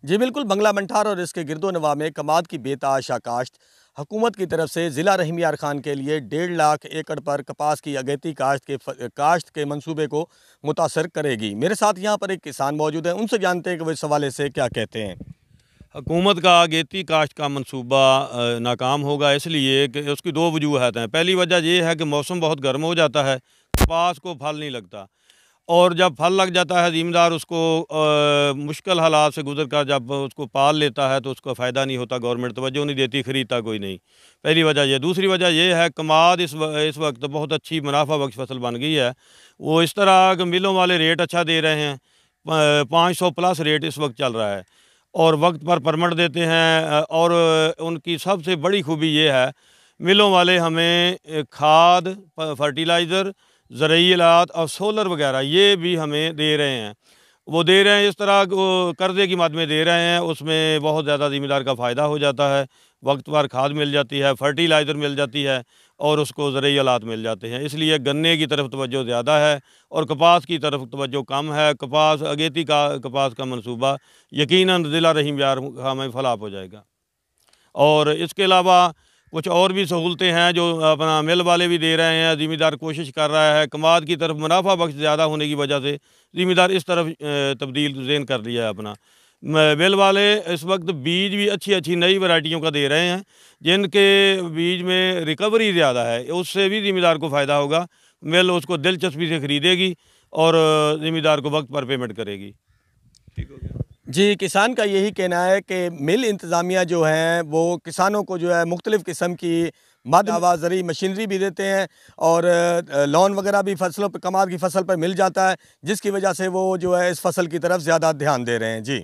जी बिल्कुल, बंगला मंठार और इसके गिरदोनवा में कमाद की बेतहाशा काश्त हुकूमत की तरफ से ज़िला रहीम यार खान के लिए 1.5 लाख एकड़ पर कपास की अगेती काश्त के मंसूबे को मुतासर करेगी। मेरे साथ यहाँ पर एक किसान मौजूद हैं, उनसे जानते हैं कि वो इस हवाले से क्या कहते हैं। हुकूमत का अगेती काश्त का मंसूबा नाकाम होगा, इसलिए कि उसकी दो वजूहत हैं। पहली वजह यह है कि मौसम बहुत गर्म हो जाता है, कपास को फल नहीं लगता, और जब फल लग जाता है ज़मींदार उसको मुश्किल हालात से गुजर कर जब उसको पाल लेता है तो उसको फ़ायदा नहीं होता, गवर्नमेंट तवज्जो नहीं देती, ख़रीदता कोई नहीं। पहली वजह यह। दूसरी वजह यह है, कमाद इस वक्त बहुत अच्छी मुनाफा बख्श फसल बन गई है। वो इस तरह कि मिलों वाले रेट अच्छा दे रहे हैं, 500 प्लस रेट इस वक्त चल रहा है, और वक्त पर परमिट देते हैं। और उनकी सबसे बड़ी खूबी ये है, मिलों वाले हमें खाद, फर्टिलाइज़र, ज़रूरी आलात और सोलर वगैरह ये भी हमें दे रहे हैं। वो दे रहे हैं इस तरह वो कर्ज़े की मद में दे रहे हैं, उसमें बहुत ज़्यादा ज़मींदार का फ़ायदा हो जाता है। वक्त पर खाद मिल जाती है, फर्टिलाइज़र मिल जाती है, और उसको ज़रूरी आलात मिल जाते हैं। इसलिए गन्ने की तरफ तवज्जो ज़्यादा है और कपास की तरफ तवज्जो कम है। कपास अगेती का कपास का मनसूबा यकीनन ज़िला रहीम यार खां में फलाप हो जाएगा। और इसके अलावा कुछ और भी सहूलतें हैं जो अपना मिल वाले भी दे रहे हैं, ज़मींदार कोशिश कर रहा है। कमाद की तरफ मुनाफा बख्श ज़्यादा होने की वजह से ज़मींदार इस तरफ तब्दील ज़ेन कर लिया है अपना। मिल वाले इस वक्त बीज भी अच्छी अच्छी नई वैरायटियों का दे रहे हैं, जिनके बीज में रिकवरी ज़्यादा है, उससे भी ज़मींदार को फ़ायदा होगा। मिल उसको दिलचस्पी से ख़रीदेगी और ज़मींदार को वक्त पर पेमेंट करेगी। ठीक हो गया। जी, किसान का यही कहना है कि मिल इंतज़ामिया जो हैं वो किसानों को जो है मुख्तलिफ़ किस्म की ज़रूरी मशीनरी भी देते हैं, और लोन वगैरह भी फसलों पर, कमाद की फसल पर मिल जाता है, जिसकी वजह से वो जो है इस फसल की तरफ ज़्यादा ध्यान दे रहे हैं। जी।